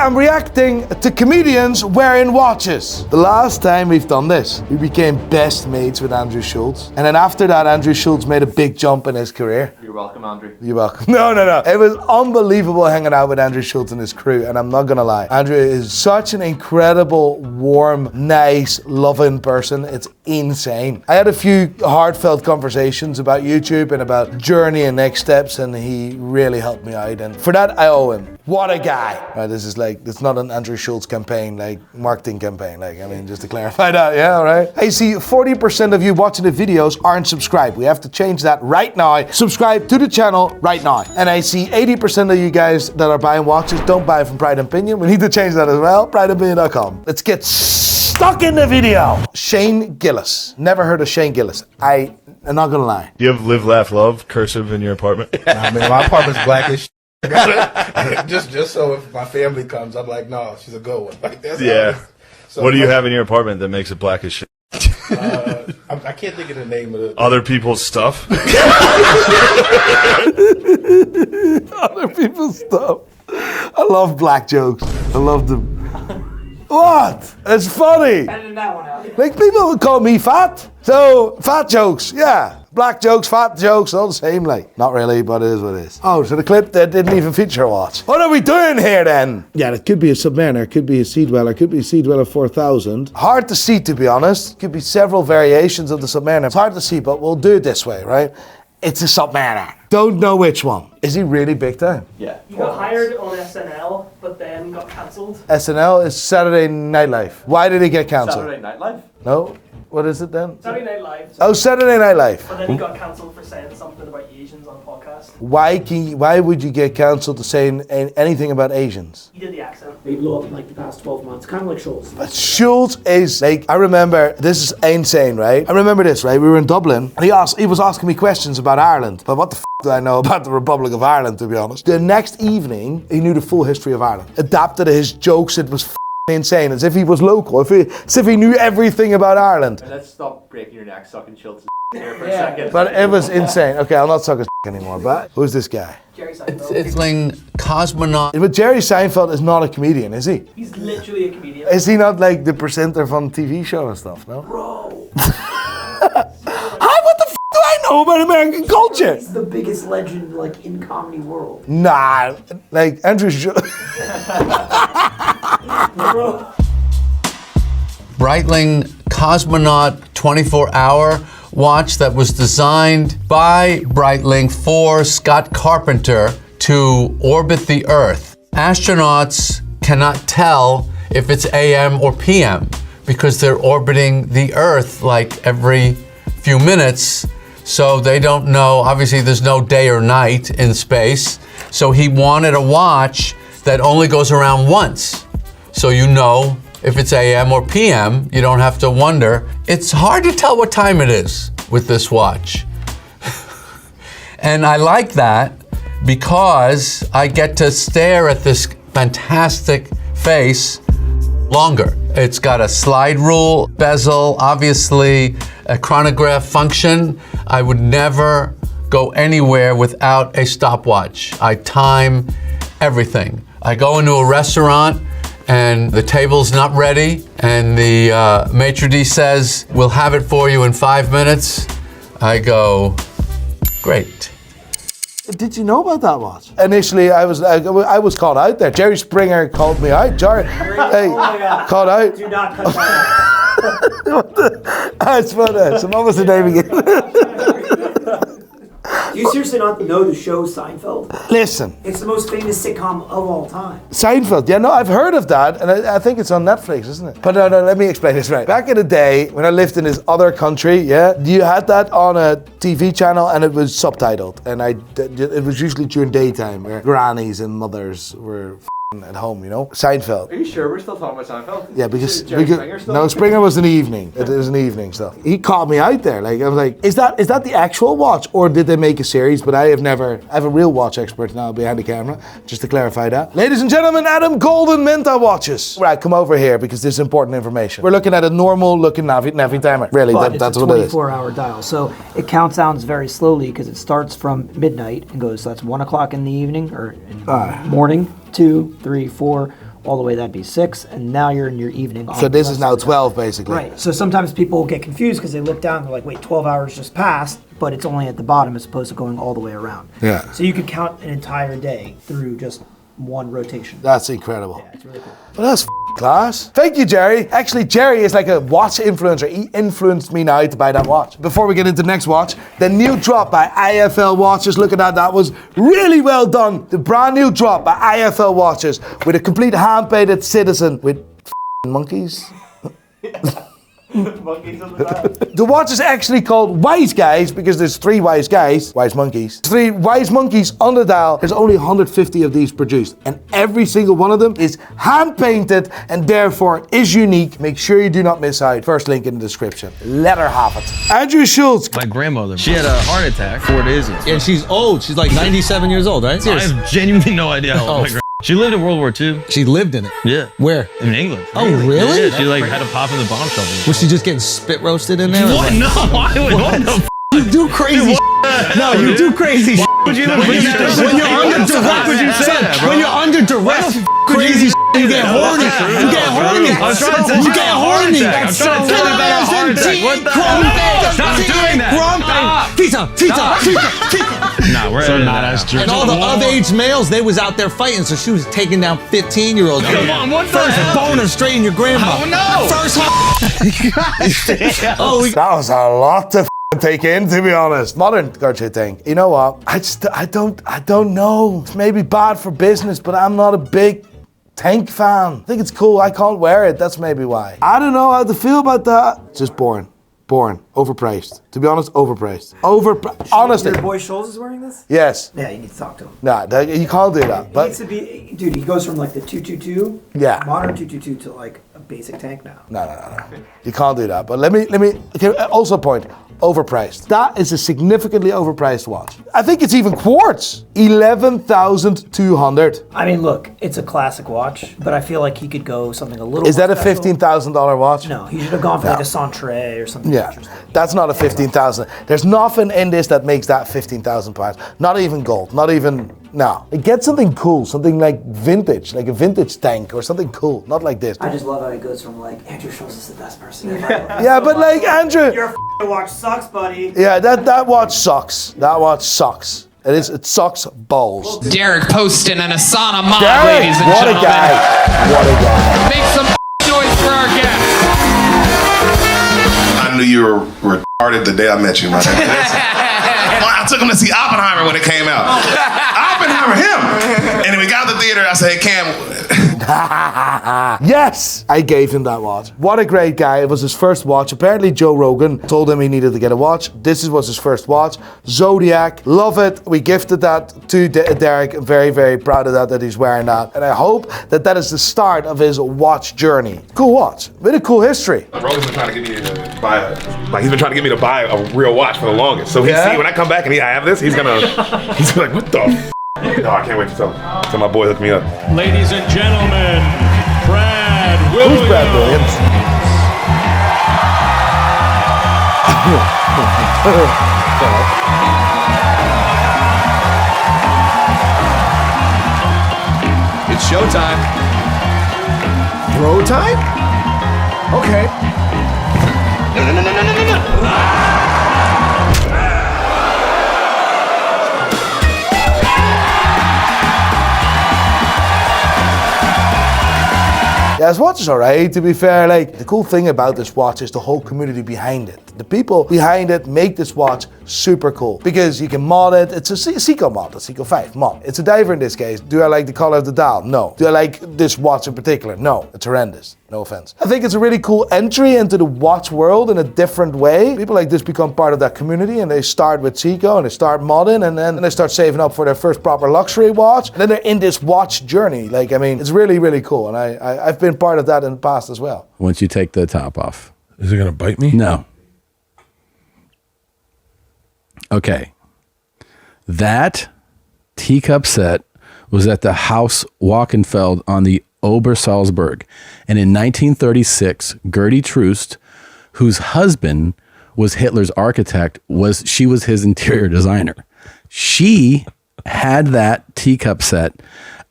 I'm reacting to comedians wearing watches. The last time we've done this, we became best mates with Andrew Schulz. And then after that, Andrew Schulz made a big jump in his career. You're welcome, Andrew. You're welcome. No. It was unbelievable hanging out with Andrew Schulz and his crew, and I'm not gonna lie. Andrew is such an incredible, warm, nice, loving person. It's insane. I had a few heartfelt conversations about YouTube and about journey and next steps, and he really helped me out. And for that, I owe him. What a guy. Right, this is like, it's not an Andrew Schulz campaign, like marketing campaign. Like, I mean, just to clarify that, yeah, all right? I see 40% of you watching the videos aren't subscribed. We have to change that right now. Subscribe to the channel right now. And I see 80% of you guys that are buying watches don't buy from Pride and Pinion. We need to change that as well. prideandpinion.com. Let's get stuck in the video. Shane Gillis. Never heard of Shane Gillis. I'm not gonna lie. Do you have live, laugh, love cursive in your apartment? Nah, man, my apartment's black as just so if my family comes, I'm like, no, she's a good one. Like, that's So what do you have in your apartment that makes it black as shit? I can't think of the name of the... Other people's stuff? Other people's stuff. I love black jokes. I love them. What? It's funny. Editing that one out. Like, people would call me fat. So, fat jokes, yeah. Black jokes, fat jokes, all the same, like. Not really, but it is what it is. Oh, so the clip that didn't even feature a watch. What are we doing here then? Yeah, it could be a Submariner, it could be a Sea Dweller, it could be a Sea Dweller 4000. Hard to see, to be honest. Could be several variations of the Submariner. It's hard to see, but we'll do it this way, right? It's a Submariner. Don't know which one. Is he really big time? Yeah. He got hired on SNL, but then got cancelled. SNL is Saturday Night Live. Why did he get cancelled? Saturday Night Live? No? What is it then? Saturday Night Live. Oh, Saturday Night Live. But then he got cancelled for saying something about Asians on a podcast. Why would you get cancelled to saying anything about Asians? He did the accent. They blew up in like the past 12 months, kind of like Schulz. But Schulz is like, I remember, this is insane, right? I remember this, right? We were in Dublin, and he was asking me questions about Ireland. But what the do I know about the Republic of Ireland, to be honest? The next evening, he knew the full history of Ireland. Adapted his jokes, it was insane, as if he was local, as if he knew everything about Ireland. Let's stop breaking your neck, sucking Schultz's here for a second. But it was insane. Okay, I'll not suck his anymore, but who's this guy? Jerry Seinfeld. It's like cosmonaut. But Jerry Seinfeld is not a comedian, is he? He's literally a comedian. Is he not like the presenter from TV show and stuff, no? Bro. What the f*** do I know about American culture? He's the biggest legend like in comedy world. Nah, like Andrew Breitling cosmonaut 24-hour watch that was designed by Breitling for Scott Carpenter to orbit the Earth. Astronauts cannot tell if it's AM or PM because they're orbiting the Earth like every few minutes, so they don't know. Obviously, there's no day or night in space, so he wanted a watch that only goes around once, so you know if it's AM or PM, you don't have to wonder. It's hard to tell what time it is with this watch. And I like that because I get to stare at this fantastic face longer. It's got a slide rule, bezel, obviously a chronograph function. I would never go anywhere without a stopwatch. I time everything. I go into a restaurant and the table's not ready, and the maitre d' says, we'll have it for you in 5 minutes. I go, great. Did you know about that watch? Initially, I was called out there. Jerry Springer called me out. Called out. Do not cut that. That's funny. So what was the name again? Do you seriously not know the show Seinfeld? Listen. It's the most famous sitcom of all time. Seinfeld, yeah, no, I've heard of that, and I think it's on Netflix, isn't it? But no, let me explain this right. Back in the day, when I lived in this other country, yeah, you had that on a TV channel, and it was subtitled, and it was usually during daytime, where grannies and mothers were at home, you know? Seinfeld. Are you sure we're still talking about Seinfeld? Yeah, because Springer still? no, Springer was an evening. It was an evening stuff. He called me out there. Like, I was like, is that the actual watch, or did they make a series? But I have a real watch expert now behind the camera, just to clarify that. Ladies and gentlemen, Adam Golden Menta watches. Right, come over here because this is important information. We're looking at a normal looking Navi timer. Really, that's what it is. It's a 24-hour dial, so it counts down very slowly because it starts from midnight and goes. So that's 1 o'clock in the evening or in the morning. 2, 3, 4, all the way that'd be 6, and now you're in your evening. So this is now 12, basically. Right. So sometimes people get confused because they look down and they're like, wait, 12 hours just passed, but it's only at the bottom as opposed to going all the way around. Yeah. So you could count an entire day through just one rotation. That's incredible. Yeah, it's really cool. Well, that's class. Thank you, Jerry. Actually, Jerry is like a watch influencer. He influenced me now to buy that watch. Before we get into the next watch, the new drop by IFL Watches. Look at that. That was really well done. The brand new drop by IFL Watches with a complete hand-painted Citizen with monkeys. Monkeys on the back. The watch is actually called Wise Guys because there's 3 wise guys, wise monkeys. 3 wise monkeys on the dial. There's only 150 of these produced, and every single one of them is hand painted and therefore is unique. Make sure you do not miss out. First link in the description. Let her have it. Andrew Schulz. My grandmother, she had a heart attack 4 days ago. And she's old. She's like 97 years old, right? I have genuinely no idea how old my She lived in World War II. She lived in it. Yeah. Where? In England. Oh, really? Yeah, she like had a pop in the bomb shelter. Was she just getting spit roasted in there? What? No, what the You do crazy No, you do crazy would you live When you're under duress, would you say that, bro? when you're under duress, crazy you get horny. You get horny. I'm trying to You get horny. I'm trying to tell you about a heart attack. What the hell? Stop doing that. Nah, we're so not as true. And all the of-age males, they was out there fighting, so she was taking down 15-year-olds. Come on, what the First hell? boner straight in your grandma. Oh, no. First That was a lot to take in, to be honest. Modern culture thing. You know what? I don't know. It's maybe bad for business, but I'm not a big tank fan. I think it's cool. I can't wear it. That's maybe why. I don't know how to feel about that. Just boring. Boring. Overpriced. To be honest, overpriced. Honestly. Your boy Schulz is wearing this? Yes. Yeah, you need to talk to him. Nah, you can't do that. It But needs to be, dude, he goes from like the 222, Yeah. modern 222 to like a basic tank now. No. You can't do that. But let me okay, also point. Overpriced. That is a significantly overpriced watch. I think it's even quartz. 11,200. I mean, look, it's a classic watch, but I feel like he could go something a little Is more that a special. $15,000 watch? No, he should have gone for like No. a Centre or something. Yeah, interesting. that's not a 15,000. There's nothing in this that makes that 15,000 pounds. Not even gold. Not even. No. Get something cool, something like vintage, like a vintage tank or something cool. Not like this. I just love how he goes from like, Andrew Schulz is the best person ever. Yeah, but like Andrew. Your watch sucks, buddy. Yeah, that watch sucks. That watch sucks. It sucks balls. Derek posting an Asana mod, Derek, ladies and what a gentlemen. guy. What a guy. Make some noise for our guest. I knew you were retarded the day I met you, man. I took him to see Oppenheimer when it came out. Oppenheimer, him. And then we got to the theater. I said, hey, Cam. Yes, I gave him that watch. What a great guy. It was his first watch. Apparently Joe Rogan told him he needed to get a watch. This was his first watch. Zodiac. Love it. We gifted that to Derek. I'm very, very proud of that he's wearing that. And I hope that is the start of his watch journey. Cool watch. With a cool history. Rogan's been trying to get me to buy he's been trying to get me to buy a real watch for the longest. So Yeah? see, when I come back and I have this, he's like, what the f? No, I can't wait to tell my boy hook me up. Ladies and gentlemen, Brad Williams. Who's Brad Williams? It's showtime. Bro time? Okay. Yeah, his watch is alright, to be fair. Like, the cool thing about this watch is the whole community behind it. The people behind it make this watch super cool because you can mod it. It's a Seiko mod, a Seiko 5 mod. It's a diver in this case. Do I like the color of the dial? No. Do I like this watch in particular? No. It's horrendous. No offense. I think it's a really cool entry into the watch world in a different way. People like this become part of that community and they start with Seiko and they start modding and then they start saving up for their first proper luxury watch. And then they're in this watch journey. Like, I mean, it's really, really cool. And I've been part of that in the past as well. Once you take the top off. Is it gonna bite me? No. Okay. That teacup set was at the Haus Wachenfeld on the Obersalzberg. And in 1936, Gertie Troost, whose husband was Hitler's architect, was his interior designer. She had that teacup set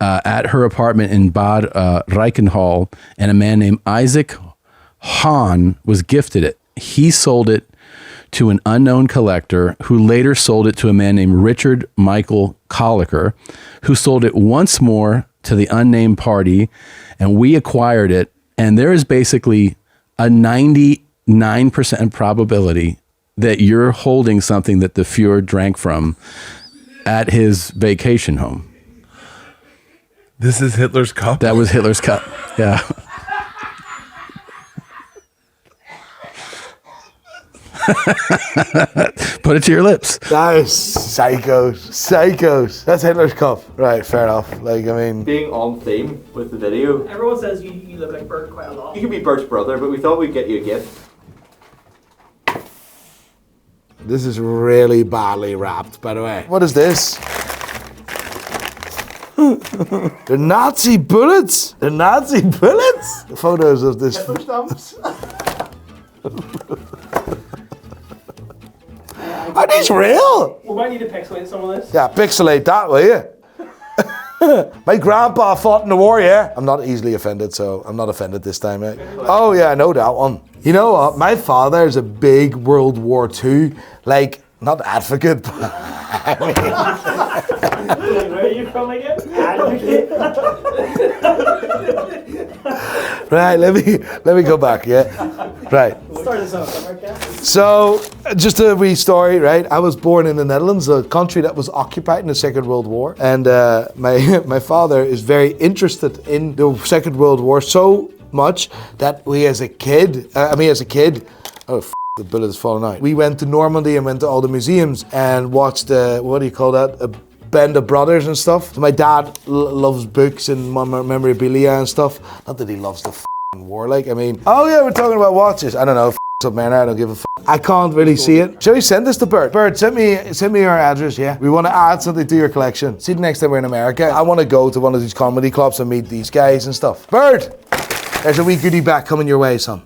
at her apartment in Bad Reichenhall, and a man named Isaac Hahn was gifted it. He sold it to an unknown collector who later sold it to a man named Richard Michael Colliker, who sold it once more to the unnamed party, and we acquired it. And there is basically a 99% probability that you're holding something that the Fuhrer drank from at his vacation home. This is Hitler's cup? That was Hitler's cup, yeah. Put it to your lips. That is psychos. That's Hitler's cup. Right, fair enough. Like, I mean... Being on theme with the video. Everyone says you look like Bert quite a lot. You could be Bert's brother, but we thought we'd get you a gift. This is really badly wrapped, by the way. What is this? They're Nazi bullets. They're Nazi bullets. The photos of this. Hitler stamps. Are these real? We might need to pixelate some of this. Yeah, pixelate that, will you? My grandpa fought in the war, yeah? I'm not easily offended, so I'm not offended this time, eh? Oh, yeah, I know that one. You know what? My father is a big World War II, like, not advocate, but Where are you from again? Advocate. Right, let me go back, yeah? Right. Start this off, okay? So, just a wee story, right? I was born in the Netherlands, a country that was occupied in the Second World War. And my father is very interested in the Second World War so much that we as a kid, oh, the bullet is falling out. We went to Normandy and went to all the museums and watched, what do you call that? A Band of Brothers and stuff. So my dad loves books and memorabilia and stuff. Not that he loves the war, like, I mean, oh yeah, we're talking about watches. I don't know, up man, I don't give a I can't really see it. Shall we send this to Bert? Bert, send me your address, yeah? We want to add something to your collection. See, the next time we're in America, I want to go to one of these comedy clubs and meet these guys and stuff. Bert! There's a wee goodie bag coming your way, son.